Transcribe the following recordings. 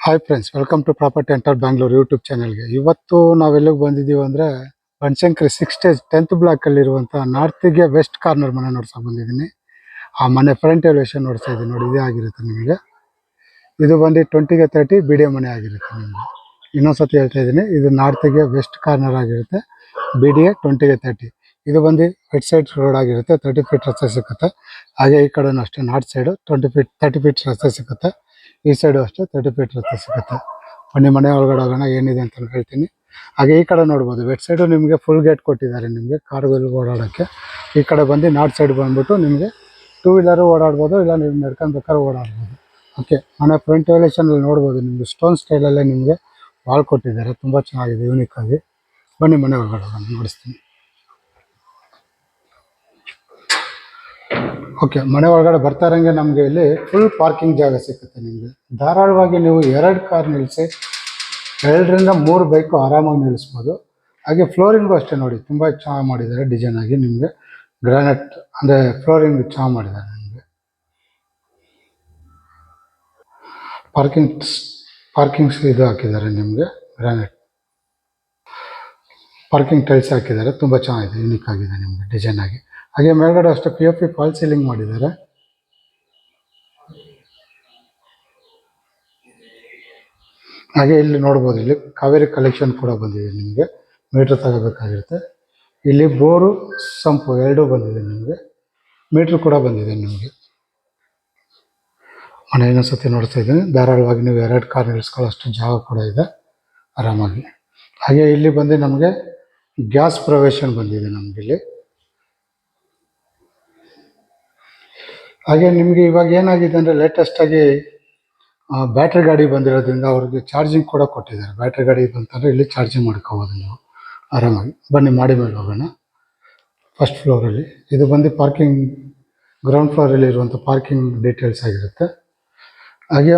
Hi friends, welcome to property enter Bangalore YouTube ಚಾನಲ್ಗೆ. ಇವತ್ತು ನಾವೆಲ್ಲಿಗೆ ಬಂದಿದ್ದೀವಿ ಅಂದರೆ ಬನಶಂಕರಿ 6 ಸ್ಟೇಜ್ 10th ಬ್ಲಾಕಲ್ಲಿರುವಂಥ ನಾರ್ತಿಗೆ ವೆಸ್ಟ್ ಕಾರ್ನರ್ ಮನೆ ನೋಡ್ಸೋಕೆ ಬಂದಿದ್ದೀನಿ. ಆ ಮನೆ ಫ್ರಂಟ್ ಎಲಿವೇಶನ್ ನೋಡ್ತಾ ಇದ್ದೀನಿ ನೋಡಿ, ಇದೇ ಆಗಿರುತ್ತೆ ನಿಮಗೆ. ಇದು ಬಂದು 20ಗೆ 30 ಬಿ ಡಿ ಎ ಮನೆ ಆಗಿರುತ್ತೆ ನಿಮಗೆ. ಇನ್ನೊಂದ್ಸತಿ ಹೇಳ್ತಾ ಇದ್ದೀನಿ, ಇದು ನಾರ್ತಿಗೆ ವೆಸ್ಟ್ ಕಾರ್ನರ್ ಆಗಿರುತ್ತೆ, ಬಿ ಡಿ ಎ 20ಗೆ 30. ಇದು ಬಂದು ವೆಟ್ ಸೈಡ್ ರೋಡ್ ಆಗಿರುತ್ತೆ, 30 ಫೀಟ್ ರಸ್ತೆ ಸಿಗುತ್ತೆ. ಹಾಗೆ ಈ ಕಡೆನೂ ಅಷ್ಟೇ, ನಾರ್ತ್ ಸೈಡು 30 ಫೀಟ್ ರಸ್ತೆ ಸಿಗುತ್ತೆ. ಈ ಸೈಡು ಅಷ್ಟೇ 30 ಫೀಟ್ ರಸ್ತೆ ಸಿಗುತ್ತೆ. ಬನ್ನಿ ಮನೆ ಒಳಗಡೆ ಹೋಗೋಣ, ಏನಿದೆ ಅಂತ ಹೇಳ್ತೀನಿ. ಹಾಗೆ ಈ ಕಡೆ ನೋಡ್ಬೋದು, ವೆಟ್ ಸೈಡು ನಿಮಗೆ ಫುಲ್ ಗೇಟ್ ಕೊಟ್ಟಿದ್ದಾರೆ ನಿಮಗೆ ಕಾರ್ಗಳು ಓಡಾಡೋಕ್ಕೆ. ಈ ಕಡೆ ಬಂದು ನಾರ್ತ್ ಸೈಡ್ ಬಂದ್ಬಿಟ್ಟು ನಿಮಗೆ 2 ವೀಲರು ಓಡಾಡ್ಬೋದು, ಇಲ್ಲ ನೀವು ನಡ್ಕೊಂಡು ಓಡಾಡ್ಬೋದು. ಓಕೆ, ಮನೆ ಫ್ರಂಟ್ ಎಲಿವೇಶನಲ್ಲಿ ನೋಡ್ಬೋದು, ನಿಮಗೆ ಸ್ಟೋನ್ ಸ್ಟೈಲಲ್ಲೇ ನಿಮಗೆ ವಾಲ್ ಕೊಟ್ಟಿದ್ದಾರೆ, ತುಂಬ ಚೆನ್ನಾಗಿದೆ, ಯೂನಿಕ್ ಆಗಿ. ಬನ್ನಿ ಮನೆ ಒಳಗಡೆ ಹೋಗೋಣ, ನೋಡಿಸ್ತೀನಿ. ಓಕೆ, ಮನೆ ಒಳಗಡೆ ಬರ್ತಾ ಇರೋಂಗೆ ನಮಗೆ ಇಲ್ಲಿ ಫುಲ್ ಪಾರ್ಕಿಂಗ್ ಜಾಗ ಸಿಗುತ್ತೆ ನಿಮಗೆ. ಧಾರಾಳವಾಗಿ ನೀವು 2 ಕಾರ್ ನಿಲ್ಲಿಸಿ 2ರಿಂದ 3 ಬೈಕು ಆರಾಮಾಗಿ ನಿಲ್ಲಿಸ್ಬೋದು. ಹಾಗೆ ಫ್ಲೋರಿಂಗು ಅಷ್ಟೇ ನೋಡಿ, ತುಂಬ ಚೆನ್ನಾಗಿ ಮಾಡಿದ್ದಾರೆ ಡಿಸೈನ್ ಆಗಿ. ನಿಮಗೆ ಗ್ರಾನೈಟ್ ಅಂದರೆ ಫ್ಲೋರಿಂಗ್ ಚೆನ್ನಾಗಿ ಮಾಡಿದ್ದಾರೆ ನಿಮಗೆ. ಪಾರ್ಕಿಂಗ್ಸ್ ಇದು ಹಾಕಿದ್ದಾರೆ ನಿಮಗೆ, ಗ್ರಾನೈಟ್ ಪಾರ್ಕಿಂಗ್ ಟೈಲ್ಸ್ ಹಾಕಿದ್ದಾರೆ, ತುಂಬ ಚೆನ್ನಾಗಿದೆ, ಯೂನಿಕ್ ಆಗಿದೆ ನಿಮಗೆ ಡಿಸೈನ್ ಆಗಿ. ಹಾಗೆ ಮೇಲ್ಗಡೆ ಅಷ್ಟೇ POP ಫಾಲ್ ಸೀಲಿಂಗ್ ಮಾಡಿದ್ದಾರೆ. ಹಾಗೆ ಇಲ್ಲಿ ನೋಡ್ಬೋದು, ಇಲ್ಲಿ ಕಾವೇರಿ ಕಲೆಕ್ಷನ್ ಕೂಡ ಬಂದಿದೆ ನಿಮಗೆ. ಮೀಟ್ರ್ ತಗೋಬೇಕಾಗಿರುತ್ತೆ. ಇಲ್ಲಿ ಬೋರು ಸಂಪು ಎರಡೂ ಬಂದಿದೆ ನಿಮಗೆ, ಮೀಟ್ರ್ ಕೂಡ ಬಂದಿದೆ ನಿಮಗೆ. ಮನೆ ಇನ್ನೊಂದ್ಸತಿ ನೋಡ್ತಾ ಇದ್ದೀನಿ. ಧಾರಾಳವಾಗಿ ನೀವು 2 ಕಾರ್ ನಿಲ್ಲಿಸ್ಕೊಳ್ಳೋಷ್ಟು ಜಾಗ ಕೂಡ ಇದೆ ಆರಾಮಾಗಿ. ಹಾಗೆ ಇಲ್ಲಿ ಬಂದು ನಮಗೆ ಗ್ಯಾಸ್ ಪ್ರೊವಿಷನ್ ಬಂದಿದೆ ನಮಗಿಲ್ಲಿ. ಹಾಗೆ ನಿಮಗೆ ಇವಾಗ ಏನಾಗಿದೆ ಅಂದರೆ ಲೇಟೆಸ್ಟಾಗಿ ಬ್ಯಾಟ್ರಿ ಗಾಡಿ ಬಂದಿರೋದ್ರಿಂದ ಅವ್ರಿಗೆ ಚಾರ್ಜಿಂಗ್ ಕೂಡ ಕೊಟ್ಟಿದ್ದಾರೆ. ಬ್ಯಾಟ್ರಿ ಗಾಡಿ ಬಂತಂದರೆ ಇಲ್ಲಿ ಚಾರ್ಜಿಂಗ್ ಮಾಡ್ಕೋಬೋದು ನೀವು ಆರಾಮಾಗಿ. ಬನ್ನಿ ಮಾಡಿ ಮೇಲೆ ಹೋಗೋಣ. ಫಸ್ಟ್ ಫ್ಲೋರಲ್ಲಿ ಇದು ಬಂದು ಪಾರ್ಕಿಂಗ್, ಗ್ರೌಂಡ್ ಫ್ಲೋರಲ್ಲಿ ಇರುವಂಥ ಪಾರ್ಕಿಂಗ್ ಡೀಟೇಲ್ಸ್ ಆಗಿರುತ್ತೆ. ಹಾಗೆ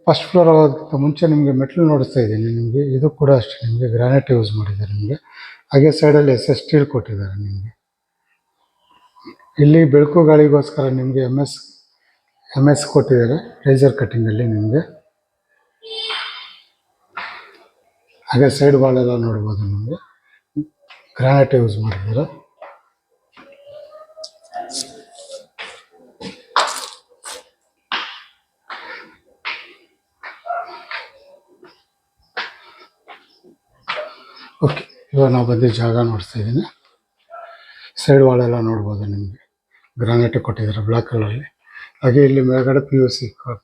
ಫಸ್ಟ್ ಫ್ಲೋರ್ ಹೋಗೋದಕ್ಕಿಂತ ಮುಂಚೆ ನಿಮಗೆ ಮೆಟ್ಲು ನೋಡಿಸ್ತಾ ಇದ್ದೀನಿ ನಿಮಗೆ. ಇದು ಕೂಡ ಅಷ್ಟೇ, ನಿಮಗೆ ಗ್ರಾನೈಟ್ ಯೂಸ್ ಮಾಡಿದ್ದಾರೆ ನಿಮಗೆ. ಹಾಗೆ ಸೈಡಲ್ಲಿ SS ಸ್ಟೀಲ್ ಕೊಟ್ಟಿದ್ದಾರೆ ನಿಮಗೆ. ಇಲ್ಲಿ ಬೆಳಕು ಗಾಳಿಗೋಸ್ಕರ ನಿಮಗೆ MS ಕೊಟ್ಟಿದ್ದಾರೆ ಲೇಸರ್ ಕಟ್ಟಿಂಗಲ್ಲಿ ನಿಮಗೆ. ಹಾಗೆ ಸೈಡ್ ವಾಲೆಲ್ಲ ನೋಡ್ಬೋದು, ನಿಮಗೆ ಗ್ರಾನೈಟ್ ಯೂಸ್ ಮಾಡಿದ್ದಾರೆ. ಓಕೆ, ಇವಾಗ ನಾವು ಬಂದು ಜಾಗ ನೋಡ್ತಾ ಇದ್ದೀನಿ. ಸೈಡ್ ವಾಲೆಲ್ಲ ನೋಡ್ಬೋದು, ನಿಮಗೆ ಗ್ರಾನೈಟ್ ಕೊಟ್ಟಿದ್ದಾರೆ ಬ್ಲ್ಯಾಕ್ ಕಲರಲ್ಲಿ. ಹಾಗೆ ಇಲ್ಲಿ ಮೇಲ್ಗಡೆ POC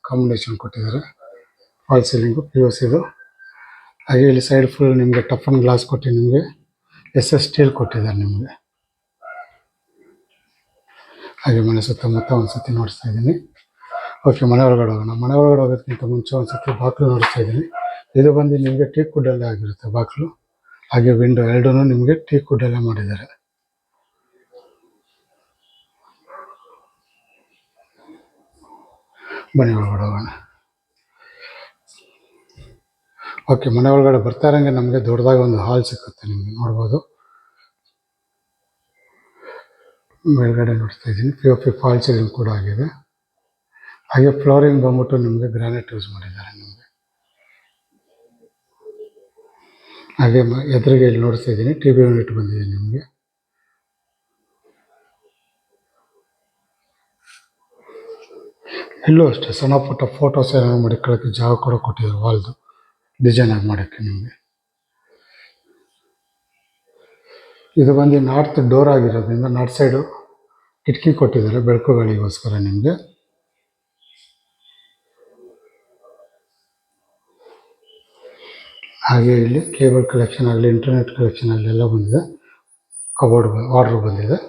ಕಾಂಬಿನೇಷನ್ ಕೊಟ್ಟಿದ್ದಾರೆ, ಫಾಲ್ ಸೀಲಿಂಗು POCದು. ಹಾಗೆ ಇಲ್ಲಿ ಸೈಡ್ ಫುಲ್ ನಿಮಗೆ ಟಫನ್ ಗ್ಲಾಸ್ ಕೊಟ್ಟು ನಿಮಗೆ SS ಸ್ಟೀಲ್ ಕೊಟ್ಟಿದ್ದಾರೆ ನಿಮಗೆ. ಹಾಗೆ ಮನೆ ಸುತ್ತಮುತ್ತ ಒಂದು ಸತಿ ನೋಡಿಸ್ತಾ ಇದ್ದೀನಿ. ಓಕೆ, ಮನೆ ಒಳಗಡೆ ಹೋಗೋಣ. ಮನೆ ಒಳಗಡೆ ಹೋಗೋದಕ್ಕಿಂತ ಮುಂಚೆ ಒಂದು ಸತಿ ಬಾಗಿಲು ನೋಡಿಸ್ತಾ ಇದ್ದೀನಿ. ಇದು ಬಂದು ನಿಮಗೆ ಟೀಕ್ ವುಡ್ಡಲ್ಲೇ ಆಗಿರುತ್ತೆ ಬಾಗಿಲು. ಹಾಗೆ ವಿಂಡೋ ಎರಡೂ ನಿಮಗೆ ಟೀಕ್ ವುಡ್ಡಲ್ಲೇ ಮಾಡಿದ್ದಾರೆ. ಮನೆ ಒಳಗಡೆ ಹೋಗೋಣ. ಓಕೆ, ಮನೆ ಒಳಗಡೆ ಬರ್ತಾ ಇರೋಂಗೆ ನಮಗೆ ದೊಡ್ಡದಾಗಿ ಒಂದು ಹಾಲ್ ಸಿಗುತ್ತೆ ನಿಮಗೆ, ನೋಡ್ಬೋದು. ಮೇಲ್ಗಡೆ ನೋಡ್ತಾ ಇದ್ದೀನಿ, POP ಫಾಲ್ ಸೀಲಿಂಗ್ ಕೂಡ ಆಗಿದೆ. ಹಾಗೆ ಫ್ಲೋರಿಂಗ್ ಬಂದ್ಬಿಟ್ಟು ನಿಮಗೆ ಗ್ರಾನೈಟ್ ಯೂಸ್ ಮಾಡಿದ್ದಾರೆ ನಿಮಗೆ. ಹಾಗೆ ಎದುರಿಗೆ ಇಲ್ಲಿ ನೋಡ್ತಾ ಇದ್ದೀನಿ TV ಯೂನಿಟ್ ಬಂದಿದೆ ನಿಮಗೆ. ಇಲ್ಲೂ ಅಷ್ಟೇ ಸಣ್ಣ ಪುಟ್ಟ ಫೋಟೋಸ್ ಏನಾದ್ರು ಮಡಿಕೊಳ್ಳೋಕ್ಕೆ ಜಾಗ ಕೂಡ ಕೊಟ್ಟಿದ್ದಾರೆ, ವಾಲ್ದು ಡಿಸೈನ್ ಆಗಿ ಮಾಡೋಕ್ಕೆ ನಿಮಗೆ. ಇದು ಬಂದು ನಾರ್ತ್ ಡೋರ್ ಆಗಿರೋದ್ರಿಂದ ನಾರ್ತ್ ಸೈಡು ಕಿಟಕಿ ಕೊಟ್ಟಿದ್ದಾರೆ ಬೆಳಕು ಗಾಳಿಗೋಸ್ಕರ ನಿಮಗೆ. ಹಾಗೆ ಇಲ್ಲಿ ಕೇಬಲ್ ಕಲೆಕ್ಷನ್ ಆಗಲಿ, ಇಂಟರ್ನೆಟ್ ಕಲೆಕ್ಷನ್ ಆಗಲಿ ಎಲ್ಲ ಬಂದಿದೆ. ಕಬೋರ್ಡ್ ವಾರ್ಡ್ರೋಬ್ ಬಂದಿದೆ.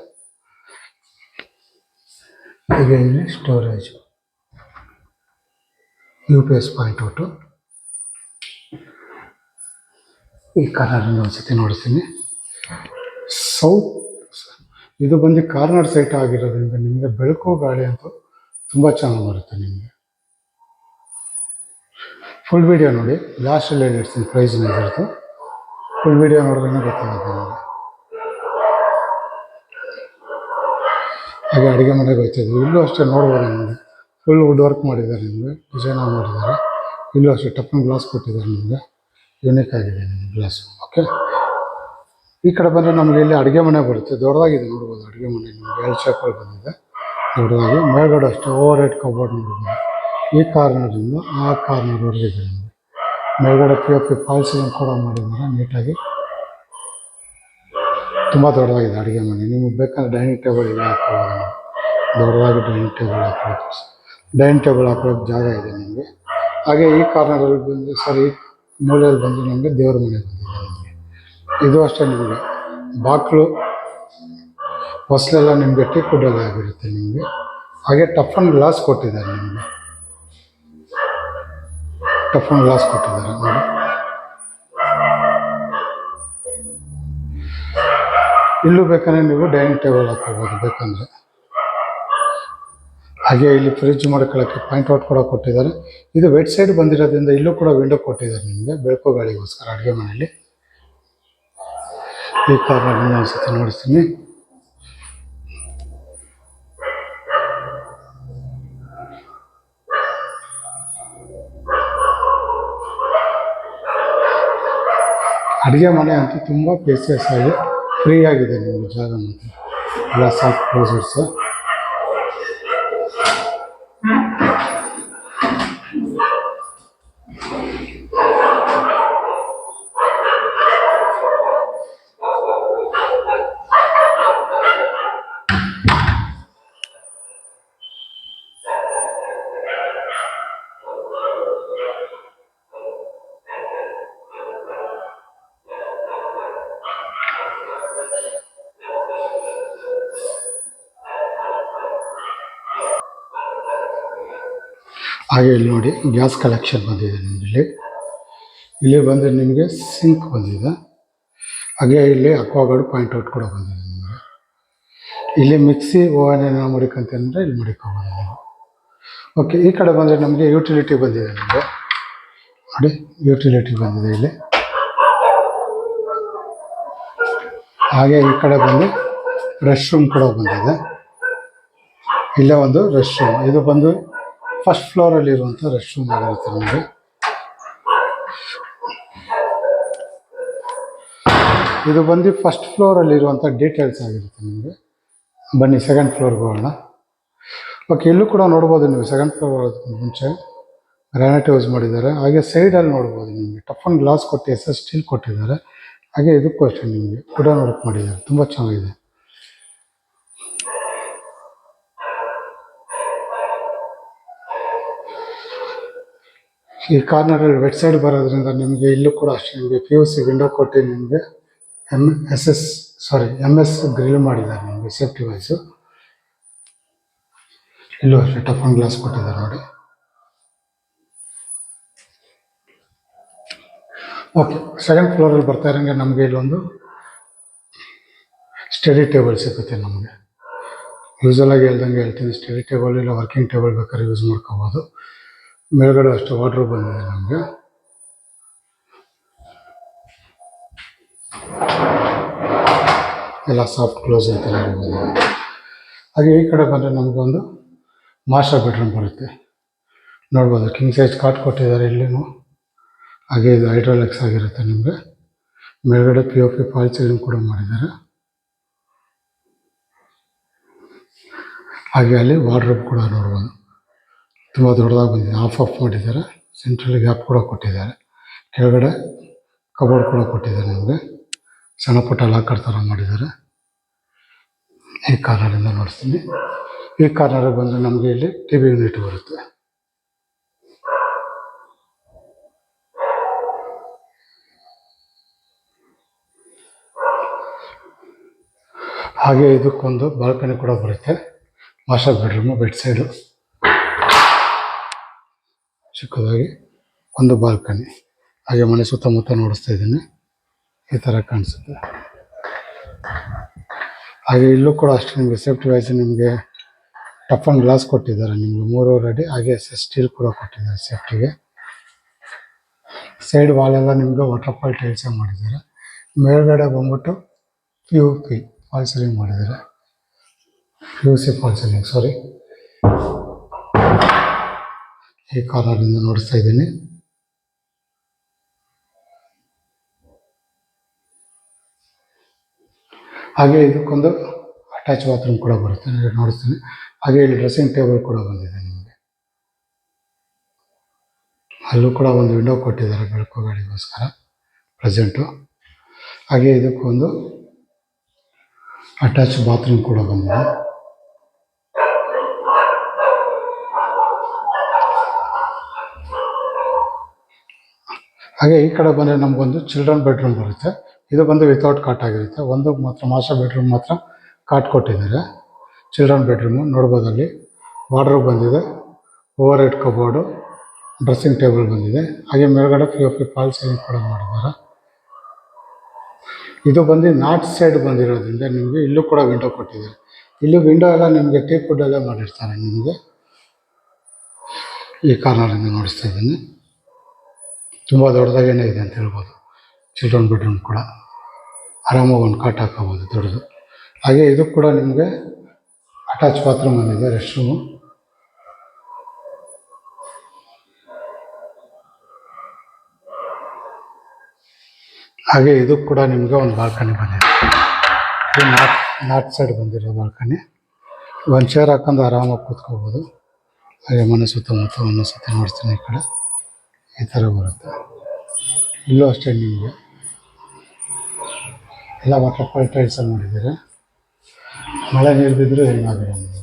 ಹಾಗೆ ಇಲ್ಲಿ ಸ್ಟೋರೇಜ್, UPS ಪಾಯಿಂಟ್ ಔಟು. ಈ ಕಾರ್ನರ್ ಒಂದ್ಸತಿ ನೋಡ್ತೀನಿ. ಸೌತ್ ಇದು ಬಂದು ಕಾರ್ನರ್ ಸೈಟ್ ಆಗಿರೋದ್ರಿಂದ ನಿಮಗೆ ಬೆಳಕು ಗಾಳಿ ಅಂತೂ ತುಂಬ ಚೆನ್ನಾಗಿ ಬರುತ್ತೆ ನಿಮಗೆ. ಫುಲ್ ವಿಡಿಯೋ ನೋಡಿ, ಲಾಸ್ಟಲ್ಲಿ ಹೇಳಿರ್ತೀನಿ ಪ್ರೈಸ್ನ ಇದ್ರದ್ದು. ಫುಲ್ ವಿಡಿಯೋ ನೋಡಿದ್ರೆ ಗೊತ್ತಾಗುತ್ತೆ ನಿಮಗೆ. ಹಾಗೆ ಅಡುಗೆ ಮನೆಗೆ ಹೋಗ್ತಾಯಿದ್ವಿ, ಇಲ್ಲೂ ಅಷ್ಟೇ ನೋಡ್ಬೋದು ನಿಮಗೆ. ಫುಲ್ ವುಡ್ ವರ್ಕ್ ಮಾಡಿದ್ದಾರೆ ನಿಮಗೆ, ಡಿಸೈನ್ ಮಾಡಿದ್ದಾರೆ. ಇಲ್ಲೂ ಅಷ್ಟೇ ಟಫನ್ ಗ್ಲಾಸ್ ಕೊಟ್ಟಿದ್ದಾರೆ ನಿಮಗೆ, ಯೂನಿಕ್ ಆಗಿದೆ ನಿಮಗೆ ಗ್ಲಾಸು. ಓಕೆ, ಈ ಕಡೆ ಬಂದರೆ ನಮಗೆ ಇಲ್ಲಿ ಅಡುಗೆ ಮನೆ ಬರುತ್ತೆ, ದೊಡ್ಡದಾಗಿದೆ ನೋಡ್ಬೋದು. ಅಡುಗೆ ಮನೆ ನಿಮಗೆ ಎಲ್ ಶೇಪಲ್ಲಿ ಬಂದಿದೆ ದೊಡ್ಡದಾಗಿ. ಮೇಲ್ಗಡೆ ಅಷ್ಟೇ ಓವರ್ ಹೆಡ್ ಕಬೋರ್ಡ್ ನೋಡ್ಬೋದು. ಈ ಕಾರ್ನರಿಂದ ಆ ಕಾರ್ನರ್ವರೆಗೆ ಇದೆ ನಿಮಗೆ. ಮೇಲ್ಗಡೆ POP ಫಾಲ್ ಸೀಲಿಂಗ್ ಕೂಡ ಮಾಡಿದ್ದಾರೆ ನೀಟಾಗಿ. ತುಂಬ ದೊಡ್ಡದಾಗಿದೆ ಅಡುಗೆ ಮನೆ. ನಿಮಗೆ ಬೇಕಾದ್ರೆ ಡೈನಿಂಗ್ ಟೇಬಲ್ ಇದೆ ಹಾಕೋಬೋದು. ದೊಡ್ಡದಾಗಿ ಡೈನಿಂಗ್ ಟೇಬಲ್ ಹಾಕೊಳ್ಳೋದು, ಡೈನಿಂಗ್ ಟೇಬಲ್ ಹಾಕೊಳ್ಳೋಕ್ಕೆ ಜಾಗ ಇದೆ ನಿಮಗೆ. ಹಾಗೆ ಈ ಕಾರ್ನರಲ್ಲಿ ಬಂದು ಈ ಮೂಲೆಯಲ್ಲಿ ಬಂದು ನಮಗೆ ದೇವ್ರ ಮನೆ ಬಂದಿದೆ ನಿಮಗೆ. ಇದು ಅಷ್ಟೇ ನಿಮಗೆ ಬಾಗಿಲು ಹೊಸಲೆಲ್ಲ ನಿಮಗೆ ಟೀಕ್ ವುಡ್ಡಲ್ಲಿ ಆಗಿರುತ್ತೆ ನಿಮಗೆ. ಹಾಗೆ ಟಫನ್ ಗ್ಲಾಸ್ ಕೊಟ್ಟಿದ್ದಾರೆ ನಿಮಗೆ, ಟಫನ್ ಗ್ಲಾಸ್ ಕೊಟ್ಟಿದ್ದಾರೆ ನೋಡಿ. ಇಲ್ಲೂ ಬೇಕಂದರೆ ನೀವು ಡೈನಿಂಗ್ ಟೇಬಲ್ ಹಾಕೋಬೋದು ಬೇಕಂದರೆ. ಹಾಗೆ ಇಲ್ಲಿ ಫ್ರಿಜ್ ಮಾಡ್ಕೊಳ್ಳೋಕ್ಕೆ ಪಾಯಿಂಟ್ ಔಟ್ ಕೂಡ ಕೊಟ್ಟಿದ್ದಾರೆ. ಇದು ವೆಟ್ ಸೈಡ್ ಬಂದಿರೋದ್ರಿಂದ ಇಲ್ಲೂ ಕೂಡ ವಿಂಡೋ ಕೊಟ್ಟಿದ್ದಾರೆ ನಿಮಗೆ ಬೆಳಕು ಗಾಳಿಗೋಸ್ಕರ ಅಡುಗೆ ಮನೆಯಲ್ಲಿ. ಈ ಕಾರ್ನರ್ನಿಂದ ಅನಿಸುತ್ತೆ ನೋಡಿಸ್ತೀನಿ. ಅಡುಗೆ ಮನೆ ಅಂತೂ ತುಂಬ ಸ್ಪೇಸಿಯಸ್ ಆಗಿ ಫ್ರೀ ಆಗಿದೆ ನಿಮಗೆ ಜಾಗ. ಮತ್ತು ಎಲ್ಲ ಸಾಫ್ಟ್ ಕ್ಲೋಸರ್ಸು. ಹಾಗೆ ಇಲ್ಲಿ ನೋಡಿ ಗ್ಯಾಸ್ ಕಲೆಕ್ಷನ್ ಬಂದಿದೆ ನಿಮಗೆ. ಇಲ್ಲಿ ಬಂದರೆ ನಿಮಗೆ ಸಿಂಕ್ ಬಂದಿದೆ. ಹಾಗೆ ಇಲ್ಲಿ ಅಕ್ವಾಗಾರ್ಡ್ ಪಾಯಿಂಟ್ ಔಟ್ ಕೂಡ ಬಂದಿದೆ ನಿಮಗೆ. ಇಲ್ಲಿ ಮಿಕ್ಸಿ ಓವನ್ ಏನೋ ಮಡಿಕೊಂತಂದರೆ ಇಲ್ಲಿ ಮಡಿಕೋಬೋದು ನೀವು. ಓಕೆ, ಈ ಕಡೆ ಬಂದರೆ ನಮಗೆ ಯುಟಿಲಿಟಿ ಬಂದಿದೆ ನಿಮಗೆ ನೋಡಿ. ಯುಟಿಲಿಟಿ ಬಂದಿದೆ ಇಲ್ಲಿ. ಹಾಗೆ ಈ ಕಡೆ ಬಂದು ರೆಸ್ಟ್ ರೂಮ್ ಕೂಡ ಬಂದಿದೆ. ಇಲ್ಲೇ ಒಂದು ರೆಸ್ಟ್ ರೂಮ್. ಇದು ಬಂದು ಫಸ್ಟ್ ಫ್ಲೋರಲ್ಲಿ ಇರುವಂಥ ರೆಸ್ಟ್ ರೂಮ್ ಆಗಿರುತ್ತೆ ನಿಮಗೆ. ಇದು ಬಂದು ಫಸ್ಟ್ ಫ್ಲೋರಲ್ಲಿ ಇರುವಂಥ ಡೀಟೇಲ್ಸ್ ಆಗಿರುತ್ತೆ ನಿಮಗೆ. ಬನ್ನಿ ಸೆಕೆಂಡ್ ಫ್ಲೋರ್ಗೆ ಹೋಗೋಣ. ಓಕೆ, ಇಲ್ಲೂ ಕೂಡ ನೋಡ್ಬೋದು ನೀವು. ಸೆಕೆಂಡ್ ಫ್ಲೋರ್ ಮುಂಚೆ ಗ್ರಾನೈಟ್ ಯೂಸ್ ಮಾಡಿದ್ದಾರೆ. ಹಾಗೆ ಸೈಡಲ್ಲಿ ನೋಡ್ಬೋದು ನಿಮಗೆ ಟಫನ್ ಗ್ಲಾಸ್ ಕೊಟ್ಟು SS ಸ್ಟೀಲ್ ಕೊಟ್ಟಿದ್ದಾರೆ. ಹಾಗೆ ಇದಕ್ಕೂ ಅಷ್ಟೇ ನಿಮಗೆ ವುಡನ್ ವರ್ಕ್ ಮಾಡಿದ್ದಾರೆ, ತುಂಬ ಚೆನ್ನಾಗಿದೆ. ಈ ಕಾರ್ನರಲ್ಲಿ ವೆಟ್ ಸೈಡ್ ಬರೋದ್ರಿಂದ ನಿಮಗೆ ಇಲ್ಲೂ ಕೂಡ ಅಷ್ಟೇ ನಿಮಗೆ POC ವಿಂಡೋ ಕೊಟ್ಟು ನಿಮಗೆ MS ಗ್ರಿಲ್ ಮಾಡಿದ್ದಾರೆ ನಿಮಗೆ ಸೇಫ್ಟಿ ವೈಸು. ಇಲ್ಲೂ ಅಷ್ಟೇ ಟಫನ್ ಗ್ಲಾಸ್ ಕೊಟ್ಟಿದ್ದಾರೆ ನೋಡಿ. ಓಕೆ, ಸೆಕೆಂಡ್ ಫ್ಲೋರಲ್ಲಿ ಬರ್ತಾ ಇರೋಂಗೆ ನಮಗೆ ಇಲ್ಲೊಂದು ಸ್ಟಡಿ ಟೇಬಲ್ ಸಿಗುತ್ತೆ ನಮಗೆ. ಯೂಸಲಾಗಿ ಹೇಳ್ತೀನಿ, ಸ್ಟಡಿ ಟೇಬಲ್ ಇಲ್ಲ ವರ್ಕಿಂಗ್ ಟೇಬಲ್ ಬೇಕಾದ್ರೆ ಯೂಸ್ ಮಾಡ್ಕೋಬೋದು. ಮೇಲ್ಗಡೆ ಅಷ್ಟು ವಾರ್ಡ್ರೋಬ್ ಬಂದಿದೆ ನಮಗೆ. ಎಲ್ಲ ಸಾಫ್ಟ್ ಕ್ಲೋಸ್ ಅಂತ ಹೇಳ್ಬೋದು. ಹಾಗೆ ಈ ಕಡೆ ಬಂದರೆ ನಮಗೊಂದು ಮಾಸ್ಟರ್ ಬೆಡ್ರೂಮ್ ಬರುತ್ತೆ ನೋಡ್ಬೋದು. ಕಿಂಗ್ ಸೈಜ್ ಕಾಟ್ ಕೊಟ್ಟಿದ್ದಾರೆ ಇಲ್ಲಿನೂ. ಹಾಗೆ ಇದು ಹೈಡ್ರಾಲಿಕ್ಸ್ ಆಗಿರುತ್ತೆ ನಿಮಗೆ. ಮೇಲ್ಗಡೆ POP ಫಾಲ್ ಸೀಲಿಂಗ್ ಕೂಡ ಮಾಡಿದ್ದಾರೆ. ಹಾಗೆ ಅಲ್ಲಿ ವಾರ್ಡ್ರೋಬ್ ಕೂಡ ನೋಡ್ಬೋದು, ತುಂಬ ದೊಡ್ಡದಾಗಿ ಬಂದಿದೆ. ಆಫ್ ಮಾಡಿದ್ದಾರೆ. ಸೆಂಟ್ರಲ್ ಗ್ಯಾಪ್ ಕೂಡ ಕೊಟ್ಟಿದ್ದಾರೆ. ಕೆಳಗಡೆ ಕಬೋರ್ಡ್ ಕೂಡ ಕೊಟ್ಟಿದ್ದಾರೆ ನಿಮಗೆ. ಸಣ್ಣ ಪುಟ್ಟ ಲಾಕರ್ ಥರ ಮಾಡಿದ್ದಾರೆ. ಈ ಕಾರ್ನರಿಂದ ನೋಡ್ತೀನಿ. ಈ ಕಾರ್ನರಿಗೆ ಬಂದರೆ ನಮಗೆ ಇಲ್ಲಿ TV ಯೂನಿಟ್ ಬರುತ್ತೆ. ಹಾಗೆ ಇದಕ್ಕೊಂದು ಬಾಲ್ಕನಿ ಕೂಡ ಬರುತ್ತೆ. ಮಾಸ್ಟರ್ ಬೆಡ್ರೂಮು ಬೆಡ್ ಸೈಡು ಚಿಕ್ಕದಾಗಿ ಒಂದು ಬಾಲ್ಕನಿ. ಹಾಗೆ ಮನೆ ಸುತ್ತಮುತ್ತ ನೋಡಿಸ್ತಾ ಇದ್ದೀನಿ, ಈ ಥರ ಕಾಣಿಸುತ್ತೆ. ಹಾಗೆ ಇಲ್ಲೂ ಕೂಡ ಅಷ್ಟೇ ನಿಮಗೆ ಸೇಫ್ಟಿ ವೈಸ್ ನಿಮಗೆ ಟಫನ್ ಗ್ಲಾಸ್ ಕೊಟ್ಟಿದ್ದಾರೆ ನಿಮಗೆ 3 ಅಡಿ. ಹಾಗೆ SS ಸ್ಟೀಲ್ ಕೂಡ ಕೊಟ್ಟಿದ್ದಾರೆ ಸೇಫ್ಟಿಗೆ. ಸೈಡ್ ವಾಲೆಲ್ಲ ನಿಮಗೆ ವಾಟರ್ಫಾಲ್ ಟೈಲ್ಸೇ ಮಾಡಿದ್ದಾರೆ. ಮೇಲ್ಗಡೆ ಬಂದ್ಬಿಟ್ಟು POP ಫಾಲ್ ಸೀಲಿಂಗ್ ಮಾಡಿದ್ದಾರೆ. POC ಫಾಲ್ ಸೀಲಿಂಗ್ ಈ ಕಾರ್ನರಿಂದ ನೋಡಿಸ್ತಾ ಇದ್ದೀನಿ. ಹಾಗೆ ಇದಕ್ಕೊಂದು ಅಟ್ಯಾಚ್ ಬಾತ್ರೂಮ್ ಕೂಡ ಬರುತ್ತೆ, ನಾನು ನೋಡ್ತೀನಿ. ಹಾಗೆ ಇಲ್ಲಿ ಡ್ರೆಸ್ಸಿಂಗ್ ಟೇಬಲ್ ಕೂಡ ಬಂದಿದೆ ನಿಮಗೆ. ಅಲ್ಲೂ ಕೂಡ ಒಂದು ವಿಂಡೋ ಕೊಟ್ಟಿದ್ದಾರೆ ಬೆಳಕು ಗಾಳಿಗೋಸ್ಕರ ಪ್ರೆಸೆಂಟು. ಹಾಗೆ ಇದಕ್ಕೊಂದು ಅಟ್ಯಾಚ್ ಬಾತ್ರೂಮ್ ಕೂಡ ಬಂದಿದೆ. ಹಾಗೆ ಈ ಕಡೆ ಬಂದರೆ ನಮಗೊಂದು ಚಿಲ್ಡ್ರನ್ ಬೆಡ್ರೂಮ್ ಬರುತ್ತೆ. ಇದು ಬಂದು ವಿತೌಟ್ ಕಾಟ್ ಆಗಿರುತ್ತೆ. ಒಂದು ಮಾತ್ರ ಮಾಸ್ಟರ್ ಬೆಡ್ರೂಮ್ ಮಾತ್ರ ಕಾಟ್ ಕೊಟ್ಟಿದ್ದಾರೆ. ಚಿಲ್ಡ್ರನ್ ಬೆಡ್ರೂಮು ನೋಡ್ಬೋದು. ಅಲ್ಲಿ ವಾರ್ಡ್ರೋಬ್ ಬಂದಿದೆ, over head cupboard, dressing table ಬಂದಿದೆ. ಹಾಗೆ ಮೇಲ್ಗಡೆ POP ಫಾಲ್ ಸೀಲಿಂಗ್ ಕೂಡ ಮಾಡಿದ್ದಾರೆ. ಇದು ಬಂದು ನಾರ್ತ್ ಸೈಡ್ ಬಂದಿರೋದ್ರಿಂದ ನಿಮಗೆ ಇಲ್ಲೂ ಕೂಡ ವಿಂಡೋ ಕೊಟ್ಟಿದ್ದಾರೆ. ಇಲ್ಲಿ ವಿಂಡೋ ಎಲ್ಲ ನಿಮಗೆ ಟೀಕ್ ವುಡ್ಡಲ್ಲೇ ಮಾಡಿರ್ತಾರೆ. ನಿಮಗೆ ಈ ಕಾರ್ನರಿಂದ ನೋಡಿಸ್ತಾ ಇದ್ದೀನಿ. ತುಂಬ ದೊಡ್ಡದಾಗೇನೆ ಇದೆ ಅಂತ ಹೇಳ್ಬೋದು. ಚಿಲ್ಡ್ರನ್ ಬೆಡ್ರೂಮ್ ಕೂಡ ಆರಾಮಾಗಿ ಒಂದು ಕಾಟ್ ಹಾಕೋಬೋದು ದೊಡ್ಡದು. ಹಾಗೆ ಇದು ಕೂಡ ನಿಮಗೆ ಅಟ್ಯಾಚ್ ಬಾತ್ರೂಮ್ ಬಂದಿದೆ, ರೆಸ್ಟ್ ರೂಮು. ಹಾಗೆ ಇದು ಕೂಡ ನಿಮಗೆ ಒಂದು ಬಾಲ್ಕನಿ ಬಂದಿದೆ. ಇದು ನಾರ್ತ್ ಸೈಡ್ ಬಂದಿರೋ ಬಾಲ್ಕನಿ. ಒಂದು ಚೇರ್ ಹಾಕೊಂಡು ಆರಾಮಾಗಿ ಕೂತ್ಕೋಬೋದು. ಹಾಗೆ ಮನೆ ಸುತ್ತಮುತ್ತ ಒಂದೊಂದ್ಸತಿ ನೋಡ್ತೀನಿ. ಈ ಕಡೆ ಈ ಥರ ಬರುತ್ತೆ. ಇಲ್ಲೂ ಅಷ್ಟೇ ನಿಮಗೆ ಎಲ್ಲ ವಾಟರ್ ಟೈಲ್ಸಲ್ಲಿ ಮಾಡಿದ್ದೀರಾ. ಮಳೆ ನೀರು ಬಿದ್ದರೂ ಏನಾಗಲ್ಲ ನಿಮಗೆ.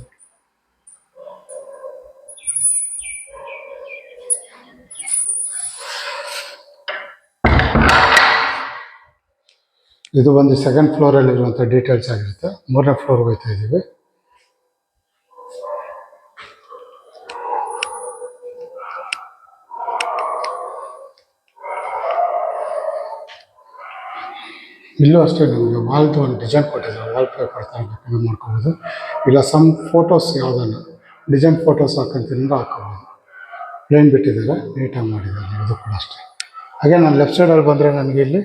ಇದು ಒಂದು ಸೆಕೆಂಡ್ ಫ್ಲೋರಲ್ಲಿರುವಂಥ ಡೀಟೇಲ್ಸ್ ಆಗಿರುತ್ತೆ. 3ನೇ ಫ್ಲೋರ್ಗೆ ಹೋಗ್ತಾ ಇದ್ದೀವಿ. ಇಲ್ಲೂ ಅಷ್ಟೇ ನಿಮಗೆ ವಾಲ್ದು ಒಂದು ಡಿಸೈನ್ ಕೊಟ್ಟಿದ್ದಾರೆ. ವಾಲ್ ಪೇಪರ್ ಥರ ಬೇಕಾದ್ರೆ ಮಾಡ್ಕೋಬೋದು, ಇಲ್ಲ ಸಮ್ ಫೋಟೋಸ್ ಯಾವುದನ್ನು ಡಿಸೈನ್ ಫೋಟೋಸ್ ಹಾಕೊಂತಿಂದ ಹಾಕೋಬೋದು. ಪ್ಲೇನ್ ಬಿಟ್ಟಿದ್ದಾರೆ, ನೀಟಾಗಿ ಮಾಡಿದ್ದಾರೆ. ಇದು ಕೂಡ ಅಷ್ಟೇ. ಹಾಗೆ ನಾನು ಲೆಫ್ಟ್ ಸೈಡಲ್ಲಿ ಬಂದರೆ ನನಗೆ ಇಲ್ಲಿ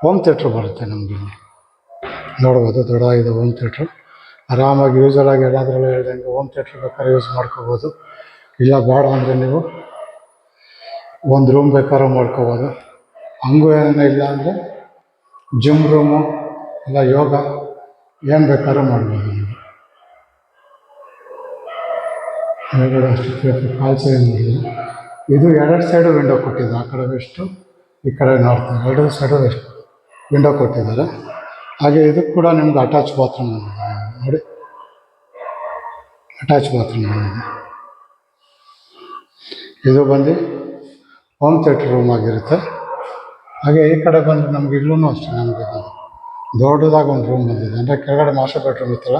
ಹೋಮ್ ಥಿಯೇಟ್ರ್ ಬರುತ್ತೆ. ನಮಗೆ ಇಲ್ಲಿ ನೋಡ್ಬೋದು, ದೊಡ್ಡದಾಗಿದೆ ಹೋಮ್ ಥಿಯೇಟ್ರು. ಆರಾಮಾಗಿ ಯೂಸಲಾಗಿ ಎಲ್ಲಾದ್ರಲ್ಲೂ ಹೇಳ್ದಂಗೆ ಹೋಮ್ ಥಿಯೇಟ್ರ್ ಬೇಕಾದ್ರೆ ಯೂಸ್ ಮಾಡ್ಕೋಬೋದು. ಇಲ್ಲ ಬೇಡ ಅಂದರೆ ನೀವು ಒಂದು ರೂಮ್ ಬೇಕಾದ್ರೂ ಮಾಡ್ಕೋಬೋದು. ಹಂಗೂ ಏನೋ ಇಲ್ಲ ಅಂದರೆ ಜಿಮ್ ರೂಮು ಇಲ್ಲ ಯೋಗ ಏನು ಬೇಕಾದ್ರೂ ಮಾಡ್ಬೋದು ನೀವು. ಹೊರಗಡೆ ಅಷ್ಟು ಕಾಲ್ಸ್ ಏನು ಮಾಡಿಲ್ಲ. ಇದು 2 ಸೈಡು ವಿಂಡೋ ಕೊಟ್ಟಿದ್ದಾರೆ. ಆ ಕಡೆ ವೆಸ್ಟು, ಈ ಕಡೆ ನಾರ್ತ್, 2 ಸೈಡು ವೆಸ್ಟ್ ವಿಂಡೋ ಕೊಟ್ಟಿದ್ದಾರೆ. ಹಾಗೆ ಇದಕ್ಕೆ ಕೂಡ ನಿಮ್ಗೆ ಅಟ್ಯಾಚ್ ಬಾತ್ರೂಮ್ ಬಂದಿದೆ ನೋಡಿ. ಅಟ್ಯಾಚ್ ಬಾತ್ರೂಮ್ ಬಂದಿದೆ. ಇದು ಬಂದು ಹೋಮ್ ಥಿಯೇಟ್ರ್ ರೂಮ್ ಆಗಿರುತ್ತೆ. ಹಾಗೆ ಈ ಕಡೆ ಬಂದರೆ ನಮ್ಗೆ ಇಲ್ಲೂ ಅಷ್ಟೇ ನಮಗೆ ದೊಡ್ಡದಾಗಿ ಒಂದು ರೂಮ್ ಬಂದಿದೆ. ಅಂದರೆ ಕೆಳಗಡೆ ಮಾಸ್ಟರ್ ಬೆಡ್ರೂಮ್ ಇತ್ತಲ್ಲ,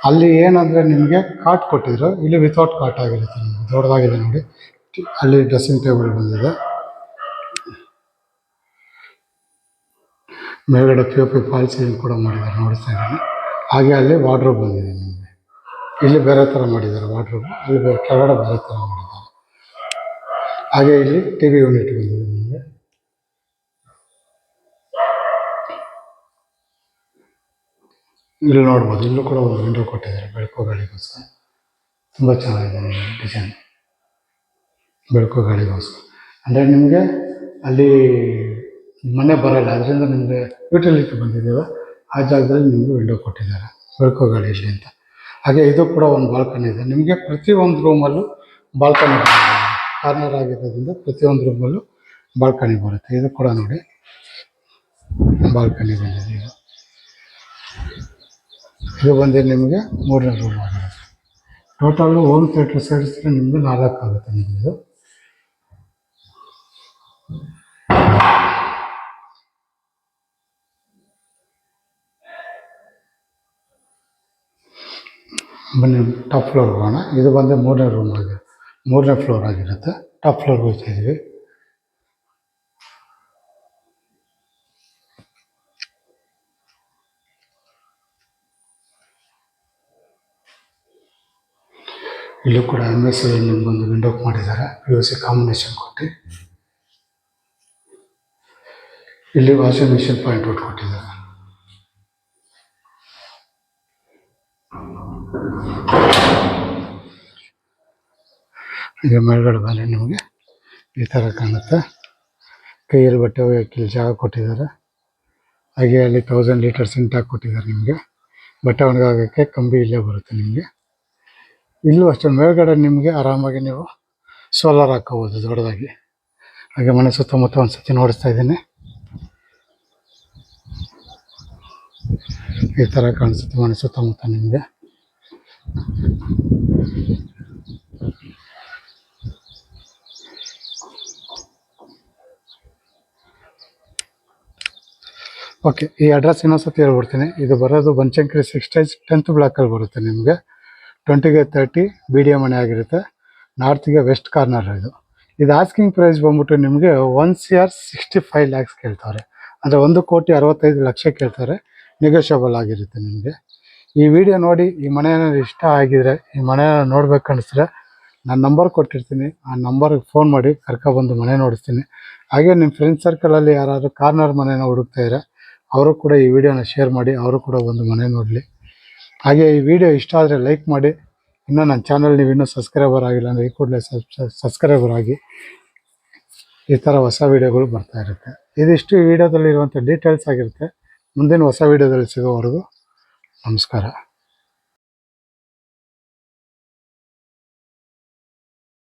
ಅಲ್ಲಿ ಏನಂದರೆ ನಿಮಗೆ ಕಾಟ್ ಕೊಟ್ಟಿದ್ರು. ಇಲ್ಲಿ ವಿತೌಟ್ ಕಾಟ್ ಆಗಿರುತ್ತೆ. ನಿಮಗೆ ದೊಡ್ಡದಾಗಿದೆ ನೋಡಿ. ಅಲ್ಲಿ ಡ್ರೆಸ್ಸಿಂಗ್ ಟೇಬಲ್ ಬಂದಿದೆ. ಮೇಲ್ಗಡೆ POP ಫಾಲ್ ಸೀಲಿಂಗ್ ಕೂಡ ಮಾಡಿದ್ದಾರೆ, ನೋಡ್ತಾ ಇದ್ದೀನಿ. ಹಾಗೆ ಅಲ್ಲಿ ವಾರ್ಡ್ರೋಬ್ ಬಂದಿದೆ ನಿಮಗೆ. ಇಲ್ಲಿ ಬೇರೆ ಥರ ಮಾಡಿದ್ದಾರೆ ವಾರ್ಡ್ರೋಬ್, ಅಲ್ಲಿ ಕೆಳಗಡೆ ಬೇರೆ ಥರ ಮಾಡಿದ್ದಾರೆ. ಹಾಗೆ ಇಲ್ಲಿ TV ಯೂನಿಟ್ ಬಂದಿದೆ ನಿಮಗೆ. ಇಲ್ಲಿ ನೋಡ್ಬೋದು, ಇಲ್ಲೂ ಕೂಡ ಒಂದು ವಿಂಡೋ ಕೊಟ್ಟಿದ್ದಾರೆ ಬೆಳಕು ಗಾಳಿಗೋಸ್ಕರ. ತುಂಬ ಚೆನ್ನಾಗಿದೆ ನಿಮಗೆ ಡಿಸೈನ್, ಬೆಳಕು ಗಾಳಿಗೋಸ್ಕರ. ಅಂದರೆ ನಿಮಗೆ ಅಲ್ಲಿ ಮನೆ ಬರೋಲ್ಲ, ಅದರಿಂದ ನಿಮಗೆ ಯುಟಿಲಿಟಿ ಬಂದಿದ್ದೀವ ಆ ಜಾಗದಲ್ಲಿ ನಿಮಗೆ ವಿಂಡೋ ಕೊಟ್ಟಿದ್ದಾರೆ ಬೆಳಕು ಗಾಳಿ ಇರಲಿ ಅಂತ. ಹಾಗೆ ಇದು ಕೂಡ ಒಂದು ಬಾಲ್ಕನಿ ಇದೆ ನಿಮಗೆ. ಪ್ರತಿಯೊಂದು ರೂಮಲ್ಲೂ ಬಾಲ್ಕನಿ ಕಾರ್ನರ್ ಆಗಿರೋದ್ರಿಂದ ಪ್ರತಿಯೊಂದು ರೂಮಲ್ಲೂ ಬಾಲ್ಕನಿ ಬರುತ್ತೆ. ಇದು ಕೂಡ ನೋಡಿ ಬಾಲ್ಕನಿ ಬಂದಿದೆ. ಇದು ಬಂದು ನಿಮಗೆ 3ನೇ ರೂಮ್ ಆಗಿರುತ್ತೆ. ಟೋಟಲ್ಲು ಹೋಮ್ ಥಿಯೇಟ್ರ್ ಸೇರಿಸಿದ್ರೆ ನಿಮಗೆ 4 ಆಗುತ್ತೆ ನಿಮ್ಮದು. ಬನ್ನಿ ಟಾಪ್ ಫ್ಲೋರ್ಗೆ ಹೋಗೋಣ. ಇದು ಬಂದು 3ನೇ ರೂಮ್ ಆಗಿದೆ, 3ನೇ ಫ್ಲೋರ್ ಆಗಿರುತ್ತೆ. ಟಾಪ್ ಫ್ಲೋರ್ಗೆ ಹೋಗ್ತಾ ಇದ್ದೀವಿ. ಇಲ್ಲೂ ಕೂಡ MS ನಿಮ್ಗೊಂದು ವಿಂಡೋ ಮಾಡಿದ್ದಾರೆ, PVC ಕಾಂಬಿನೇಷನ್ ಕೊಟ್ಟು. ಇಲ್ಲಿ ವಾಷಿಂಗ್ ಮಿಷಿನ್ ಪಾಯಿಂಟ್ ಔಟ್ ಕೊಟ್ಟಿದ್ದಾರೆ. ಈಗ ಮೇಲ್ಗಡೆ ಬಂದರೆ ನಿಮಗೆ ಈ ಥರ ಕಾಣುತ್ತೆ. ಕೈಯಲ್ಲಿ ಬಟ್ಟೆ ಒಗೆಯೋಕ್ಕೆ ಜಾಗ ಕೊಟ್ಟಿದ್ದಾರೆ. ಹಾಗೆ ಅಲ್ಲಿ 1000 ಲೀಟರ್ ಸಿಂಟಾಕ್ ಕೊಟ್ಟಿದ್ದಾರೆ ನಿಮಗೆ. ಬಟ್ಟೆ ಒಣಗಾಕೋಕ್ಕೆ ಕಂಬಿ ಇಲ್ಲೇ ಬರುತ್ತೆ ನಿಮಗೆ. ಇಲ್ಲೂ ಅಷ್ಟೇ ಮೇಲ್ಗಡೆ ನಿಮಗೆ ಆರಾಮಾಗಿ ನೀವು ಸೋಲಾರ್ ಹಾಕೋಬೋದು ದೊಡ್ಡದಾಗಿ. ಹಾಗೆ ಮನೆ ಸುತ್ತಮುತ್ತ ಒಂದ್ಸತಿ ನೋಡಿಸ್ತಾ ಇದ್ದೀನಿ. ಈ ಥರ ಕಾಣಿಸುತ್ತೆ ಮನೆ ಸುತ್ತಮುತ್ತ ನಿಮಗೆ. ಓಕೆ, ಈ ಅಡ್ರೆಸ್ ಇನ್ನೊಂದ್ಸತಿ ಹೇಳ್ಬಿಡ್ತೀನಿ. ಇದು ಬರೋದು ಬನಶಂಕರಿ 6 ಸ್ಟೇಜ್ 10th ಬ್ಲಾಕಲ್ಲಿ ಬರುತ್ತೆ ನಿಮಗೆ. 20ಗೆ 30 BDA ಮನೆ ಆಗಿರುತ್ತೆ. ನಾರ್ತ್ಗೆ ವೆಸ್ಟ್ ಕಾರ್ನರ್ ಇದು ಆಸ್ಕಿಂಗ್ ಪ್ರೈಸ್ ಬಂದ್ಬಿಟ್ಟು ನಿಮಗೆ 1,65 lakhs ಕೇಳ್ತಾರೆ. ಅಂದರೆ 1,65 ಕೇಳ್ತಾರೆ. ನೆಗೋಷಿಯಬಲ್ ಆಗಿರುತ್ತೆ ನಿಮಗೆ. ಈ ವಿಡಿಯೋ ನೋಡಿ ಈ ಮನೆ ಏನಾದ್ರು ಇಷ್ಟ ಆಗಿದ್ರೆ, ಈ ಮನೆ ನೋಡ್ಬೇಕು ಅನಿಸಿದ್ರೆ ನಾನು ನಂಬರ್ ಕೊಟ್ಟಿರ್ತೀನಿ. ಆ ನಂಬರ್ಗೆ ಫೋನ್ ಮಾಡಿ ಕರ್ಕೊಬಂದು ಮನೆ ನೋಡಿಸ್ತೀನಿ. ಹಾಗೆ ನಿಮ್ಮ ಫ್ರೆಂಡ್ ಸರ್ಕಲಲ್ಲಿ ಯಾರಾದರೂ ಕಾರ್ನರ್ ಮನೆನ ಹುಡುಕ್ತಾ ಇದ್ರೆ ಅವರು ಕೂಡ ಈ ವಿಡಿಯೋನ ಶೇರ್ ಮಾಡಿ, ಅವರು ಕೂಡ ಒಂದು ಮನೆ ನೋಡಲಿ. ಹಾಗೆ ಈ ವಿಡಿಯೋ ಇಷ್ಟ ಆದರೆ ಲೈಕ್ ಮಾಡಿ. ಇನ್ನೂ ನನ್ನ ಚಾನಲ್ ನೀವು ಇನ್ನೂ ಸಬ್ಸ್ಕ್ರೈಬರ್ ಆಗಿಲ್ಲ ಅಂದರೆ ಈ ಕೂಡಲೇ ಸಬ್ಸ್ಕ್ರೈಬರ್ ಆಗಿ. ಈ ಥರ ಹೊಸ ವೀಡಿಯೋಗಳು ಬರ್ತಾ ಇರುತ್ತೆ. ಇದಿಷ್ಟು ಈ ವಿಡಿಯೋದಲ್ಲಿರುವಂಥ ಡೀಟೇಲ್ಸ್ ಆಗಿರುತ್ತೆ. ಮುಂದಿನ ಹೊಸ ವೀಡಿಯೋದಲ್ಲಿ ಸಿಗೋವರೆಗೂ ನಮಸ್ಕಾರ.